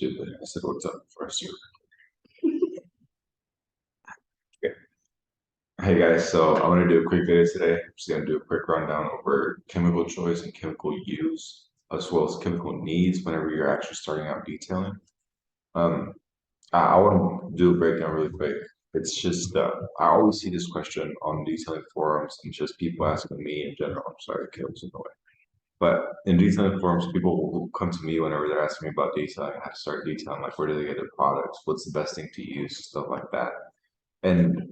stupid. I said, what's up first? Okay. Hey guys, so I'm gonna do a quick video today. I'm just gonna do a quick rundown over chemical choice and chemical use, as well as chemical needs whenever you're actually starting out detailing. Um, I want to do a breakdown really quick. It's just I always see this question on detailing forums and just people asking me in general. I'm sorry, the kid was in the way. But in detailing forums, people will come to me whenever they're asking me about detailing, how to start detailing, like where do they get their products, what's the best thing to use, stuff like that. And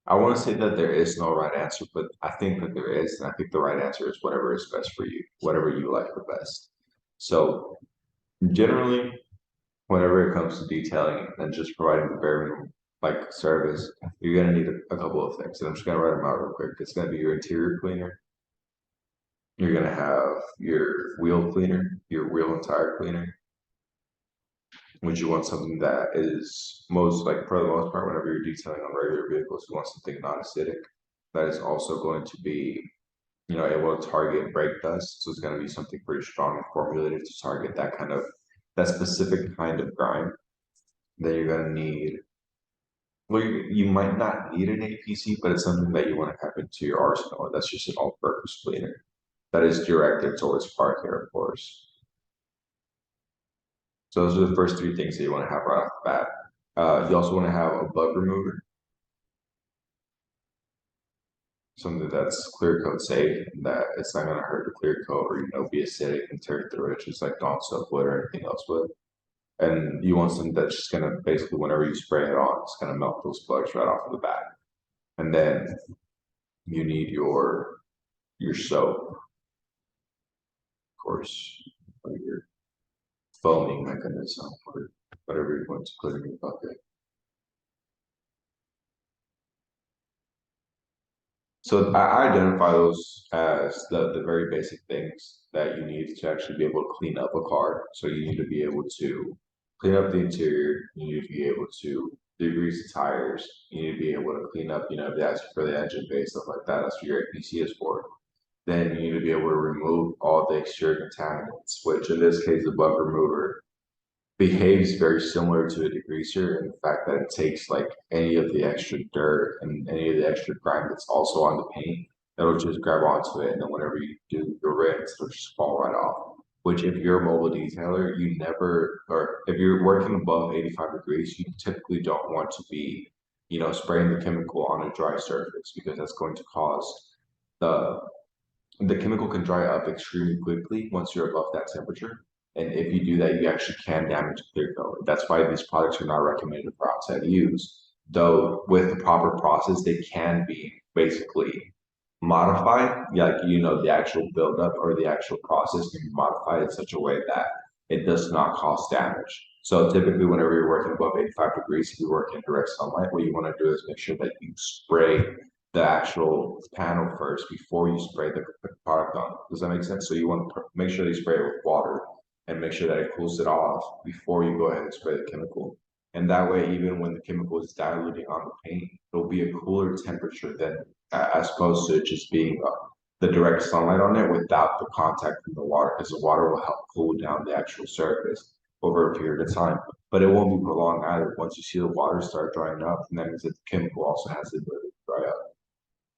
I want to say that there is no right answer, but I think that there is, and I think the right answer is whatever is best for you, whatever you like the best. So generally, whenever it comes to detailing and just providing the bare minimum like service, you're gonna need a couple of things. And I'm just gonna write them out real quick. It's gonna be your interior cleaner. You're gonna have your wheel cleaner, your wheel and tire cleaner. Would you want something that is most like for the most part, whenever you're detailing on regular vehicles, you want something non-acidic that is also going to be able to target brake dust. So it's going to be something pretty strong and formulated to target that specific kind of grime. Then you're going to need, well, you might not need an APC, but it's something that you want to have into your arsenal. And that's just an all-purpose cleaner that is directed towards car care, of course. So those are the first three things that you want to have right off the bat. You also want to have a bug remover, something that's clear coat safe, that it's not going to hurt the clear coat or be acidic and tear through it, just like Dawn soap would or anything else would. And you want something that's just gonna basically whenever you spray it on, it's gonna melt those bugs right off of the bat. And then you need your soap, of course, or your foaming mechanism, or whatever you're going to put in your bucket. So I identify those as the very basic things that you need to actually be able to clean up a car. So you need to be able to clean up the interior. You need to be able to degrease the tires. You need to be able to clean up, the actually for the engine bay, stuff like that. That's what your APC is for. Then you need to be able to remove all the exterior contaminants, which in this case, the bug remover behaves very similar to a degreaser in the fact that it takes like any of the extra dirt and any of the extra grime that's also on the paint, it'll just grab onto it, and then whenever you do your rinse, it'll just fall right off. Which if you're a mobile detailer, you never, or if you're working above 85 degrees, you typically don't want to be, spraying the chemical on a dry surface because that's going to cause the the chemical can dry up extremely quickly once you're above that temperature. And if you do that, you actually can damage clear coat. That's why these products are not recommended for outside use. Though with the proper process, they can be basically modified. Like, the actual buildup or the actual process can be modified in such a way that it does not cause damage. So typically, whenever you're working above 85 degrees, if you work in direct sunlight, what you want to do is make sure that you spray the actual panel first before you spray the product on. Does that make sense? So you want to make sure you spray it with water and make sure that it cools it off before you go ahead and spray the chemical. And that way, even when the chemical is diluting on the paint, it'll be a cooler temperature than as opposed to it just being the direct sunlight on it without the contact from the water, because the water will help cool down the actual surface over a period of time. But it won't be prolonged either. Once you see the water start drying up, and that means that the chemical also has the ability to dry up.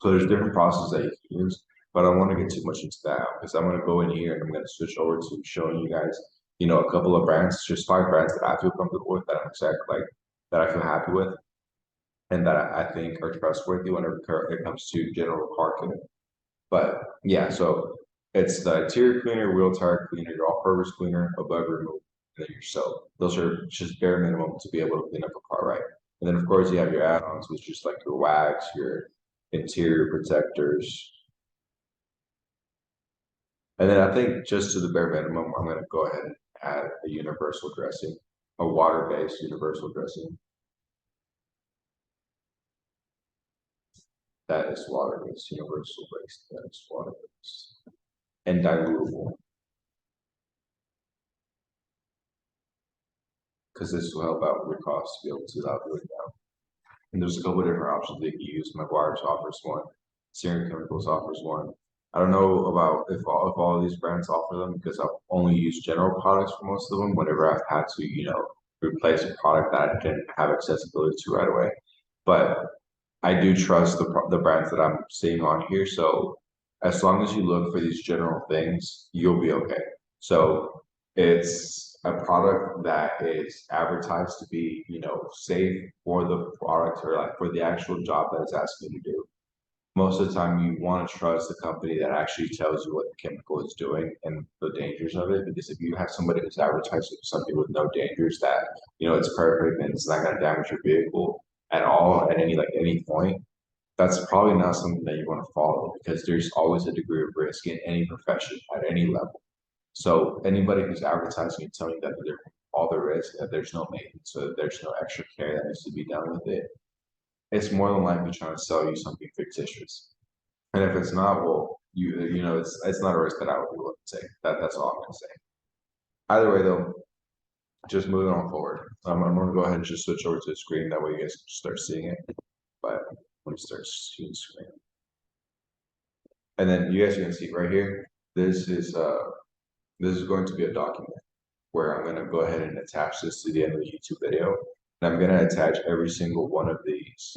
So there's different processes that you can use, but I don't want to get too much into that because I'm going to go in here and I'm going to switch over to showing you guys, a couple of brands, just 5 brands that I feel comfortable with, that I'm exactly like, that I feel happy with, and that I think are trustworthy whenever it comes to general car care. But yeah, so it's the interior cleaner, wheel tire cleaner, your all-purpose cleaner, a bug remover, and then your soap. Those are just bare minimum to be able to clean up a car, right? And then of course you have your add-ons, which is like your wax, your interior protectors. And then I think just to the bare minimum, I'm gonna go ahead and add a universal dressing, a water-based universal dressing. That is water-based, universal based, that is water-based. And dilutable, because this will help out with your costs to be able to dilute it down. And there's a couple of different options that you can use. McGuire's offers one, Serum Chemicals offers one. I don't know about if all of these brands offer them because I've only used general products for most of them whenever I've had to, replace a product that I didn't have accessibility to right away. But I do trust the brands that I'm seeing on here. So as long as you look for these general things, you'll be okay. So it's a product that is advertised to be, safe for the product or like for the actual job that it's asking you to do. Most of the time you want to trust the company that actually tells you what the chemical is doing and the dangers of it. Because if you have somebody who's advertising something with no dangers that, it's perfect and it's not going to damage your vehicle at all at any point, that's probably not something that you want to follow because there's always a degree of risk in any profession at any level. So anybody who's advertising and telling you that they're all the risk, that there's no maintenance, so that there's no extra care that needs to be done with it, it's more than likely trying to sell you something fictitious. And if it's not, well, it's not a risk that I would be willing to take. That's all I'm gonna say. Either way, though, just moving on forward. I'm gonna go ahead and just switch over to the screen. That way, you guys can start seeing it. But let me start seeing the screen, and then you guys are gonna see right here. This is this is going to be a document where I'm gonna go ahead and attach this to the end of the YouTube video, and I'm gonna attach every single one of these.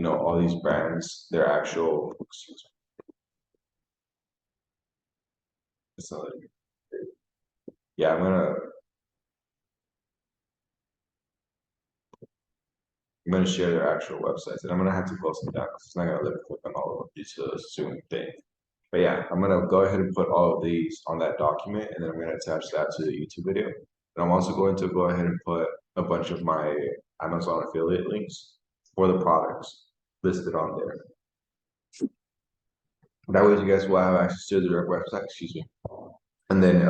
All these brands, their actual. Excuse me. It's not letting me- Yeah, I'm gonna share their actual websites, and I'm gonna have to close them down because it's not gonna let me click on all of them due to the Zoom thing. But yeah, I'm gonna go ahead and put all of these on that document, and then I'm gonna attach that to the YouTube video. And I'm also going to go ahead and put a bunch of my Amazon affiliate links for the products listed on there. That way, you guys will have access to the direct website. Excuse me. And then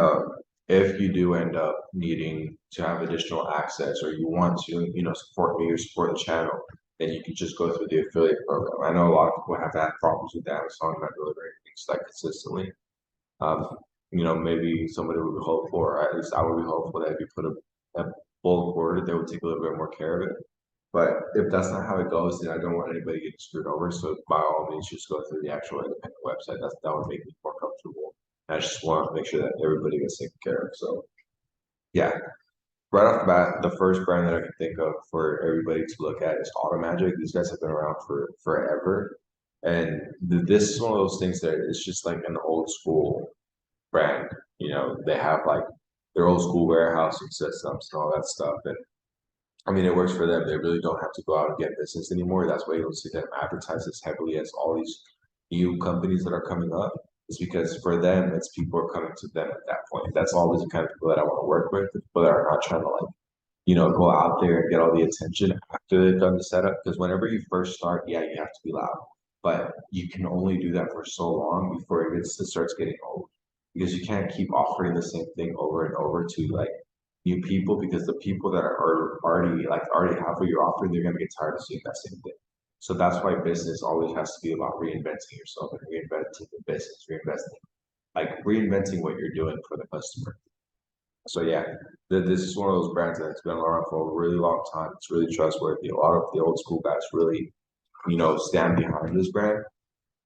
if you do end up needing to have additional access or you want to, support me or support the channel, then you can just go through the affiliate program. I know a lot of people have had problems with Amazon not delivering things like consistently. Um, maybe somebody would be hopeful, or at least I would be hopeful that if you put a bulk order, they would take a little bit more care of it. But if that's not how it goes, then I don't want anybody getting screwed over. So by all means, just go through the actual independent website. That would make me more comfortable. I just want to make sure that everybody gets taken care of. So yeah, right off the bat, the first brand that I can think of for everybody to look at is Automagic. These guys have been around for forever, and this is one of those things that it's just like an old school brand. They have like their old school warehousing systems and all that stuff, and I mean, it works for them. They really don't have to go out and get business anymore. That's why you don't see them advertise as heavily as all these new companies that are coming up. It's because for them, it's people are coming to them at that point. That's always the kind of people that I want to work with, the people that are not trying to like, go out there and get all the attention after they've done the setup. Because whenever you first start, yeah, you have to be loud, but you can only do that for so long before it starts getting old. Because you can't keep offering the same thing over and over to like new people because the people that are already have what you're offering, they're gonna get tired of seeing that same thing. So that's why business always has to be about reinventing yourself and reinventing the business, reinventing what you're doing for the customer. So yeah, this is one of those brands that's been around for a really long time. It's really trustworthy. A lot of the old school guys really, stand behind this brand.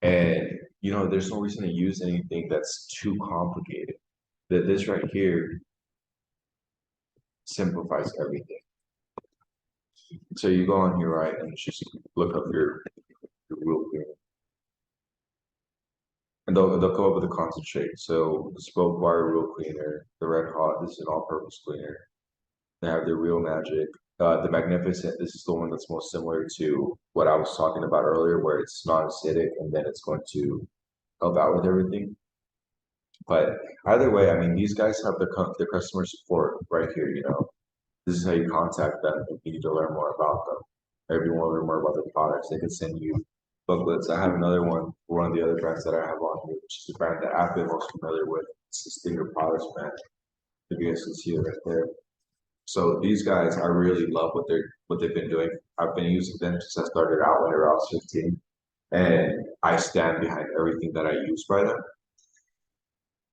And there's no reason to use anything that's too complicated. That this right here simplifies everything. So you go on here, right, and just look up your wheel cleaner. And they'll come up with a concentrate. So the spoke wire wheel cleaner, the red hot, this is an all-purpose cleaner. They have the real magic. The magnificent, this is the one that's most similar to what I was talking about earlier, where it's non-acidic and then it's going to help out with everything. But either way, I mean, these guys have the customer support right here. This is how you contact them if you need to learn more about them. Or if you want to learn more about their products, they can send you booklets. I have another one of the other brands that I have on here, which is the brand that I've been most familiar with. It's the Stinger Products brand. If you guys can see it right there. So these guys, I really love what they've been doing. I've been using them since I started out whenever I was 15, and I stand behind everything that I use by them.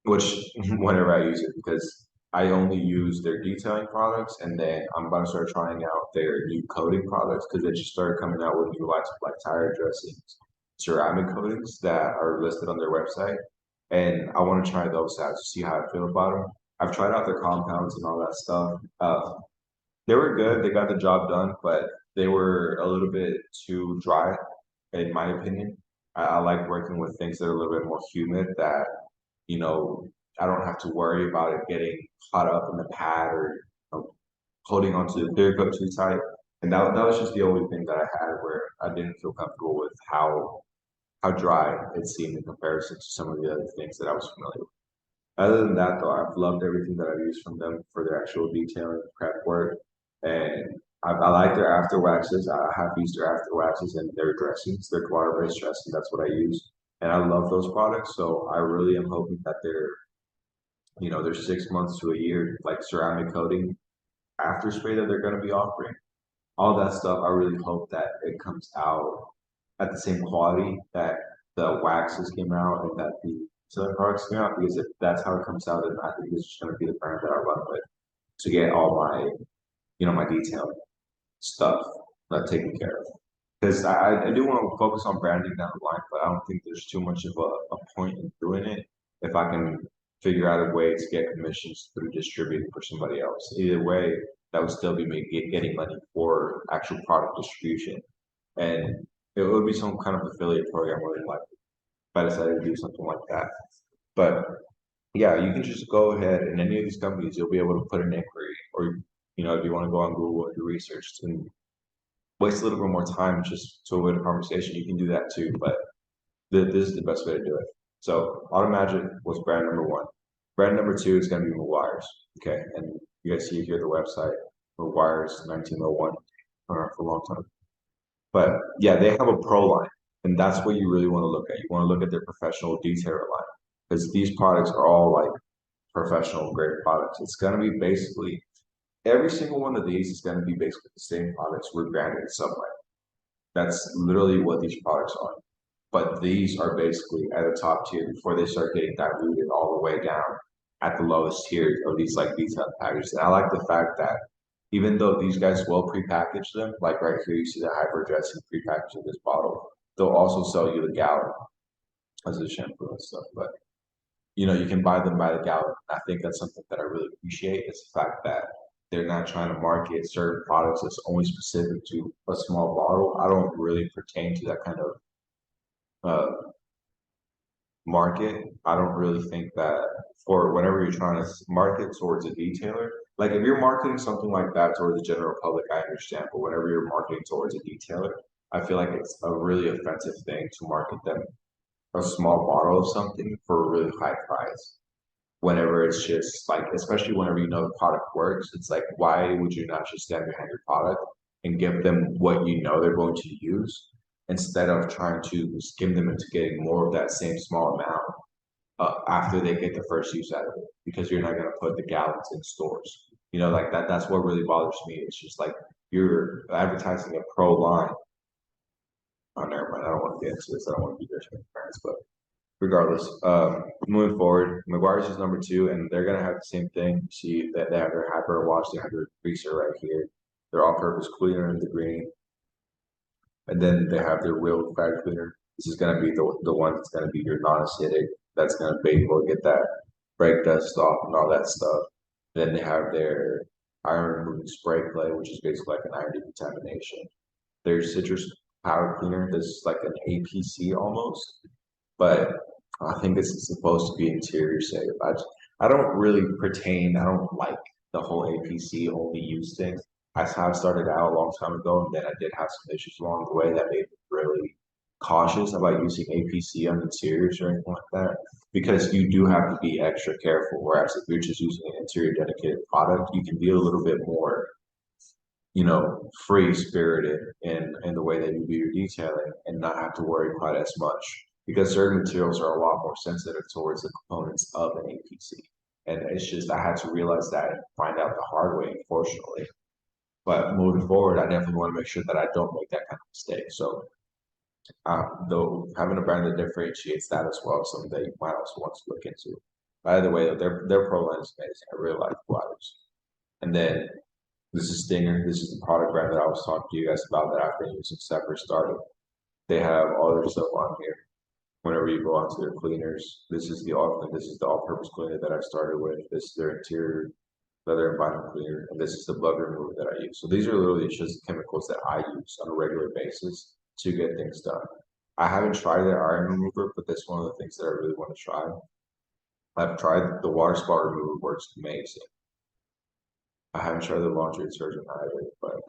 Which whenever I use it, because I only use their detailing products, and then I'm about to start trying out their new coating products because they just started coming out with new lines of like tire dressings. ceramic coatings that are listed on their website, and I want to try those out to see how I feel about them. I've tried out their compounds and all that stuff. They were good. They got the job done, but they were a little bit too dry, in my opinion. I like working with things that are a little bit more humid that, you know, I don't have to worry about it getting caught up in the pad or holding onto the clear coat too tight. And that was just the only thing that I had where I didn't feel comfortable with how dry it seemed in comparison to some of the other things that I was familiar with. Other than that, though, I've loved everything that I've used from them for their actual detailing prep work, and I like their after waxes. I have used their after waxes and their dressings, their water-based dressing. That's what I use, and I love those products. So I really am hoping that their 6 months to a year like ceramic coating after spray that they're going to be offering, all that stuff. I really hope that it comes out at the same quality that the waxes came out and that the selling products came out, because if that's how it comes out, then I think it's just going to be the brand that I run with to get all my detailing stuff taken care of. Because I do want to focus on branding down the line, but I don't think there's too much of a point in doing it if I can figure out a way to get commissions through distributing for somebody else. Either way, that would still be me getting money for actual product distribution. And it would be some kind of affiliate program where like if I decided to do something like that. But yeah, you can just go ahead and any of these companies, you'll be able to put an inquiry, or if you want to go on Google and do research and waste a little bit more time just to avoid a conversation, you can do that too. But this is the best way to do it. So Automagic was brand number one. Brand number two is going to be McGuire's. Okay, and you guys see here the website McGuire's 1901 for a long time. But yeah, they have a pro line, and that's what you really want to look at. You want to look at their professional detailer line because these products are all like professional grade products. It's going to be basically every single one of these is going to be basically the same products rebranded in some way. That's literally what these products are. But these are basically at the top tier before they start getting diluted all the way down at the lowest tier of these like detailed packages. And I like the fact that even though these guys will prepackage them, like right here, you see the hyper dressing prepackaged in this bottle, they'll also sell you the gallon as a shampoo and stuff. But you can buy them by the gallon. I think that's something that I really appreciate is the fact that they're not trying to market certain products that's only specific to a small bottle. I don't really pertain to that kind of uh, market. I don't really think that for whenever you're trying to market towards a detailer, like if you're marketing something like that towards the general public, I understand. But whenever you're marketing towards a detailer, I feel like it's a really offensive thing to market them a small bottle of something for a really high price. Whenever it's just like, especially whenever you know the product works, it's like, why would you not just stand behind your product and give them what you know they're going to use instead of trying to skim them into getting more of that same small amount after they get the first use out of it, because you're not going to put the gallons in stores. Like that. That's what really bothers me. It's just like you're advertising a pro line. Oh, never mind. I don't want to get into this. I don't want to be parents, but regardless, moving forward, McGuire's is number two, and they're gonna have the same thing. You see that they have their hyper wash, they have their greaser right here, their all-purpose cleaner in the green, and then they have their Wheel+Tire cleaner. This is gonna be the one that's gonna be your non-acidic. That's gonna be able to get that brake dust off and all that stuff. Then they have their iron removing spray clay, which is basically like an iron decontamination. Their citrus powder cleaner. This is like an APC almost, but I think this is supposed to be interior safe. I don't really pertain. I don't like the whole APC only use thing. That's how I started out a long time ago, and then I did have some issues along the way that made me really cautious about using APC on interiors or anything like that, because you do have to be extra careful. Whereas if you're just using an interior dedicated product, you can be a little bit more free spirited in the way that you do your detailing and not have to worry quite as much because certain materials are a lot more sensitive towards the components of an APC. And it's just, I had to realize that and find out the hard way, unfortunately. But moving forward, I definitely want to make sure that I don't make that kind of mistake. So, though having a brand that differentiates that as well, something that you might also want to look into. By the way, their pro line is amazing. I really like the bladders. And then this is Stinger. This is the product brand that I was talking to you guys about that I've been using since I first started. They have all their stuff on here. Whenever you go onto their cleaners, this is the all-purpose cleaner that I started with. This is their interior leather and vinyl cleaner, and this is the bug remover that I use. So these are literally just chemicals that I use on a regular basis to get things done. I haven't tried the iron remover, but that's one of the things that I really want to try. I've tried the water spot remover, works amazing. I haven't tried the laundry detergent either, but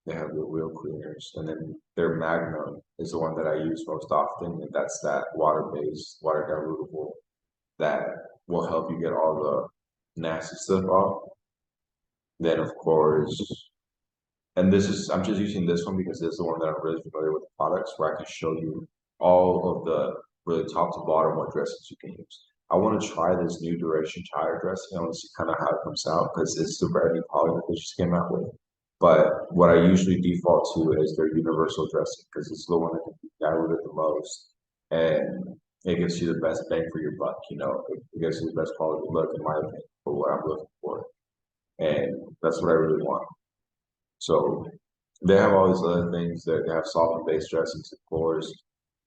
they have the wheel cleaners, and then their Magnum is the one that I use most often, and that's that water-based, water dilutable that will help you get all the nasty stuff off. Then, of course, and this is, I'm just using this one because this is the one that I'm really familiar with the products where I can show you all of the really top to bottom what dressings you can use. I want to try this new Duration Tire dressing. I want to see kind of how it comes out because it's the brand new poly that they just came out with. But what I usually default to is their universal dressing because it's the one that can be diluted the most and it gives you the best bang for your buck. It gives you the best quality look in my opinion for what I'm looking for. And that's what I really want. So they have all these other things that they have solvent-based dressings, of course,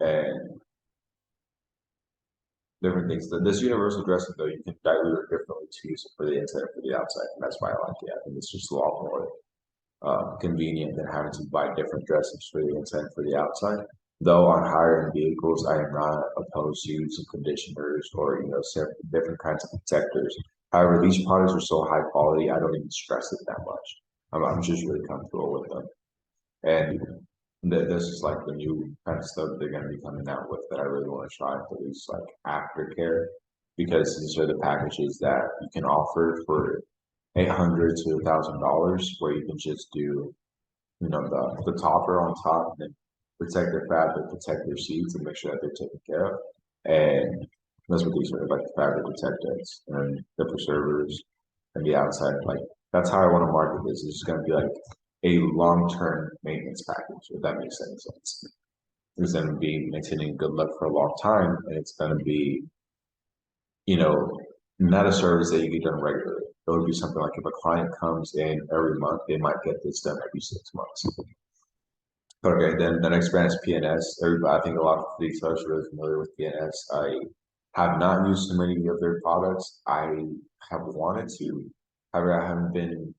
and different things. This universal dressing, though, you can dilute it differently to use it for the inside and for the outside, and that's why I like it. I think it's just a lot more convenient than having to buy different dressings for the inside and for the outside. Though on higher end vehicles, I am not opposed to using conditioners or different kinds of protectors. However, these products are so high quality, I don't even stress it that much. I'm just really comfortable with them. And this is like the new kind of stuff they're going to be coming out with that I really want to try for these like aftercare because these are the packages that you can offer for $800 to $1,000 where you can just do the topper on top and then protect their fabric, protect their seats, and make sure that they're taken care of. And that's what these are like the fabric protectants and the preservers and the outside. Like that's how I want to market this. It's going to be like a long-term maintenance package, if that makes any sense. It's going to be maintaining good luck for a long time, and it's going to be, you know, not a service that you get done regularly. It would be something like if a client comes in every month, they might get this done every 6 months. Okay, then the next brand is PNS. Everybody, I think a lot of retailers are really familiar with PNS. I have not used so many of their products. I have wanted to, however, I haven't been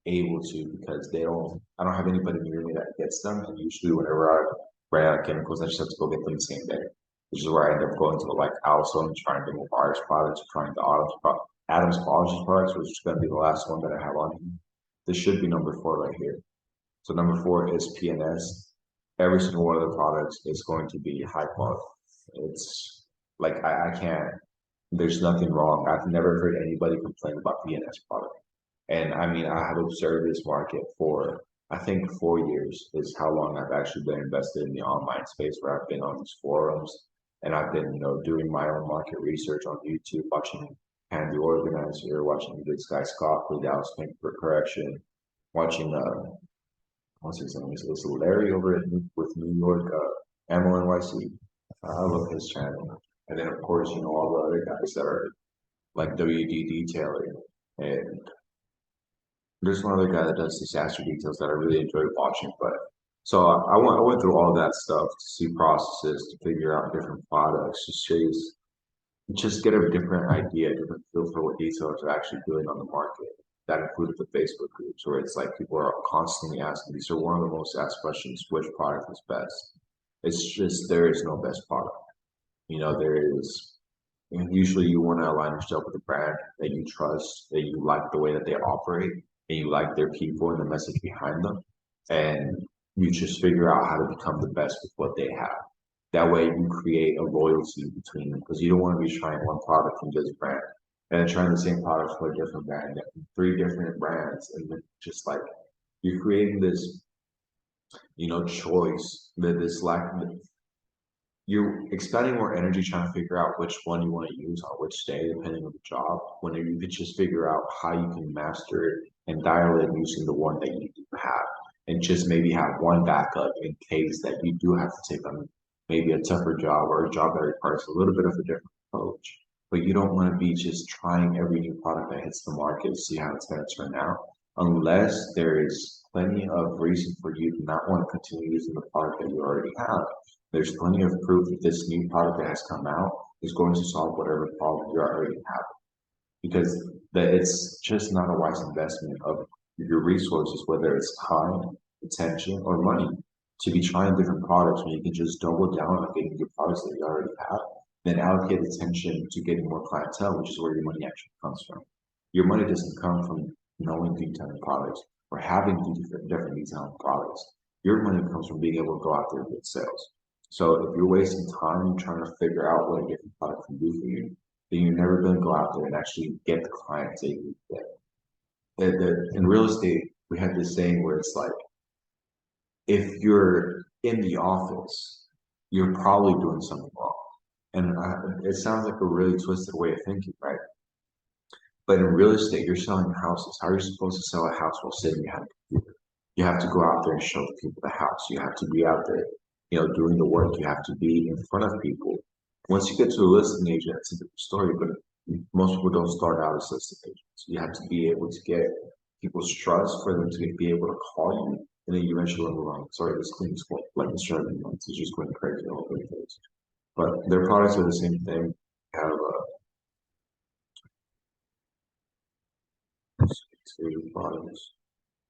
able to because I don't have anybody near me that gets them. And usually whenever I run out of chemicals, I just have to go get them the same day, which is where I end up going to like also and trying the Novartis products, trying the Adams Polishes products, which is going to be the last one that I have on here. This should be number 4 right here. So number 4 is PNS. Every single one of the products is going to be high quality. It's like I can't. There's nothing wrong. I've never heard anybody complain about PNS product. And I mean, I have observed this market for I think 4 years is how long I've actually been invested in the online space where I've been on these forums and I've been, doing my own market research on YouTube, watching Handy Organizer, watching this guy Scott for Dallas Pink for Correction, watching what's his name? It's Larry over with New York, Ammo NYC. I love his channel. And then of course, all the other guys that are like WD Detailing and there's one other guy that does disaster details that I really enjoy watching. But so I went through all that stuff to see processes, to figure out different products, just get a different idea, a different feel for what detailers are actually doing on the market. That included the Facebook groups where it's like people are constantly asking. These are one of the most asked questions: which product is best? It's just there is no best product. There is. And usually you want to align yourself with a brand that you trust, that you like the way that they operate, and you like their people and the message behind them. And you just figure out how to become the best with what they have. That way you create a loyalty between them because you don't want to be trying one product from this brand and then trying the same product for a different brand, 3 different brands, and then just like you're creating this, choice, that this lack of you're expending more energy trying to figure out which one you want to use on which day, depending on the job, when you could just figure out how you can master it and dial in using the one that you do have, and just maybe have one backup in case that you do have to take on maybe a tougher job or a job that requires a little bit of a different approach. But you don't want to be just trying every new product that hits the market to see how it's going to turn out, unless there is plenty of reason for you to not want to continue using the product that you already have There's plenty of proof that this new product that has come out is going to solve whatever problem you already have, because it's just not a wise investment of your resources, whether it's time, attention, or money, to be trying different products when you can just double down on getting your products that you already have, then allocate attention to getting more clientele, which is where your money actually comes from. Your money doesn't come from knowing detailing products or having different detailing products. Your money comes from being able to go out there and get sales. So if you're wasting time trying to figure out what a different product can do for you, then you're never going to go out there and actually get the clients that you get. In real estate, we have this saying where it's like, if you're in the office, you're probably doing something wrong. And it sounds like a really twisted way of thinking, right? But in real estate, you're selling houses. How are you supposed to sell a house while sitting behind a computer? You have to go out there and show the people the house. You have to be out there, doing the work. You have to be in front of people. Once you get to a listing agent, it's a different story, but most people don't start out as listing agents. You have to be able to get people's trust for them to be able to call you, and then you eventually move on. Sorry, this thing's like the Sherman months. It's just going crazy all over the place. But their products are the same thing. Have two products.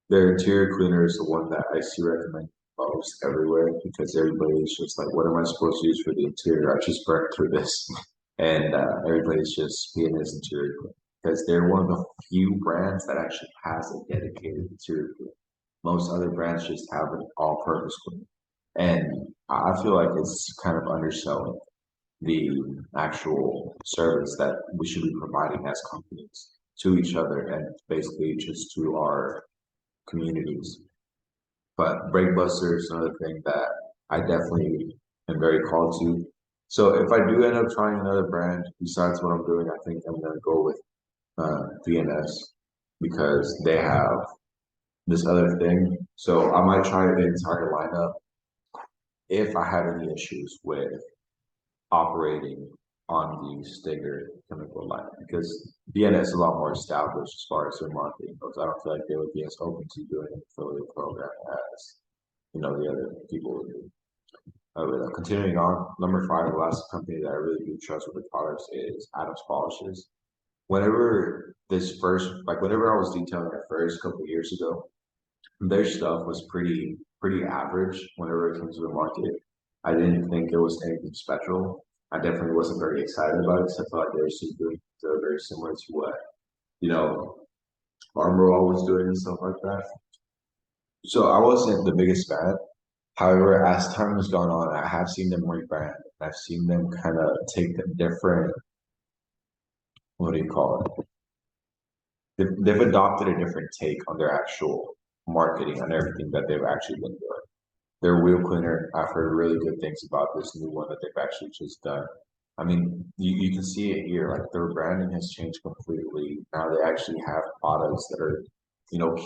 Their interior cleaner is the one that I see recommended most everywhere, because everybody's just like, what am I supposed to use for the interior? I just burnt through this. And everybody's just being this interior cleaner because they're one of the few brands that actually has a dedicated interior cleaner. Most other brands just have an all-purpose cleaner. And I feel like it's kind of underselling the actual service that we should be providing as companies to each other and basically just to our communities. But Break Buster is another thing that I definitely am very called to. So if I do end up trying another brand besides what I'm doing, I think I'm gonna go with VNS, because they have this other thing. So I might try the entire lineup if I have any issues with operating on the Stinger chemical line, because VNS is a lot more established as far as their marketing goes. I don't feel like they would be as open to doing an affiliate program as the other people would do. Continuing on, number five, the last company that I really do trust with the products is Adams Polishes. Whenever whenever I was detailing at first a couple of years ago, their stuff was pretty average whenever it came to the market. I didn't think it was anything special. I definitely wasn't very excited about it, because I felt like they were still doing things that were very similar to what, you know, Armor All was doing and stuff like that. So I wasn't the biggest fan. However, as time has gone on, I have seen them rebrand. I've seen them kind of take a different, what do you call it? They've adopted a different take on their actual marketing and everything that they've actually been doing. Their wheel cleaner, I've heard really good things about this new one that they've actually just done. I mean, you can see it here. Like, their branding has changed completely. Now they actually have products that are,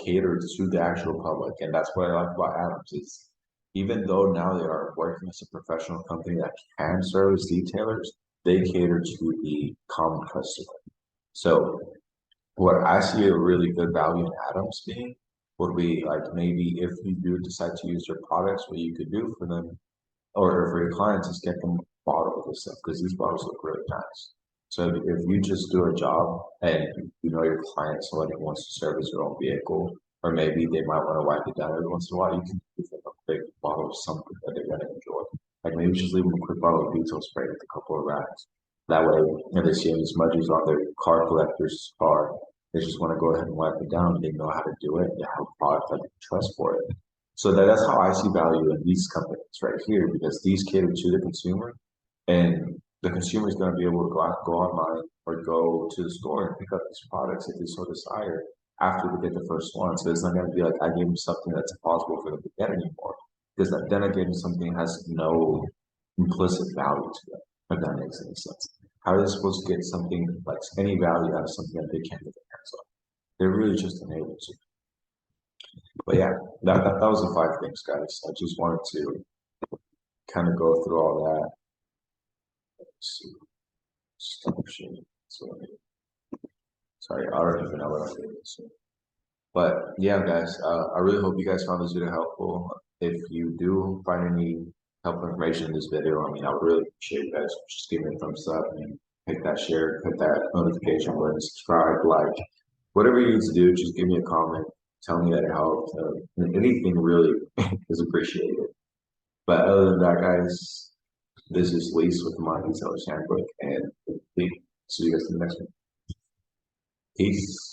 catered to the actual public, and that's what I like about Adams is, even though now they are working as a professional company that can service detailers, they cater to the common customer. So what I see a really good value in Adams being would be like, maybe if you do decide to use their products, what you could do for them or for your clients is get them bottles of stuff, because these bottles look really nice. So if you just do a job and your client, somebody wants to service their own vehicle, or maybe they might want to wipe it down every once in a while, you can give them a big bottle of something that they're going to enjoy. Like, maybe just leave them a quick bottle of detail spray with a couple of racks. That way, if they see any smudges on their car collector's car, they just want to go ahead and wipe it down. They know how to do it. They have a product that they can trust for it. So that's how I see value in these companies right here, because these cater to the consumer, and the consumer is going to be able to go online or go to the store and pick up these products if they so desire after they get the first one. So it's not going to be like, I gave them something that's impossible for them to get anymore, because then I gave them something that has no implicit value to them, if that makes any sense. How are they supposed to get something like any value out of something that they can't get their hands on? They're really just unable to. But yeah, that was the five things, guys. I just wanted to kind of go through all that. Let's see. Stop sharing. Sorry, I don't even know what I'm doing. But yeah, guys, I really hope you guys found this video helpful. If you do find any helpful information in this video, I mean, I would really appreciate you guys just give me a thumbs up and hit that share, hit that notification button, subscribe, like, whatever you need to do, just give me a comment, tell me that it helped. Anything really is appreciated. But other than that, guys, this is Lise with the Money Seller's Handbook, and see you guys in the next one. Peace.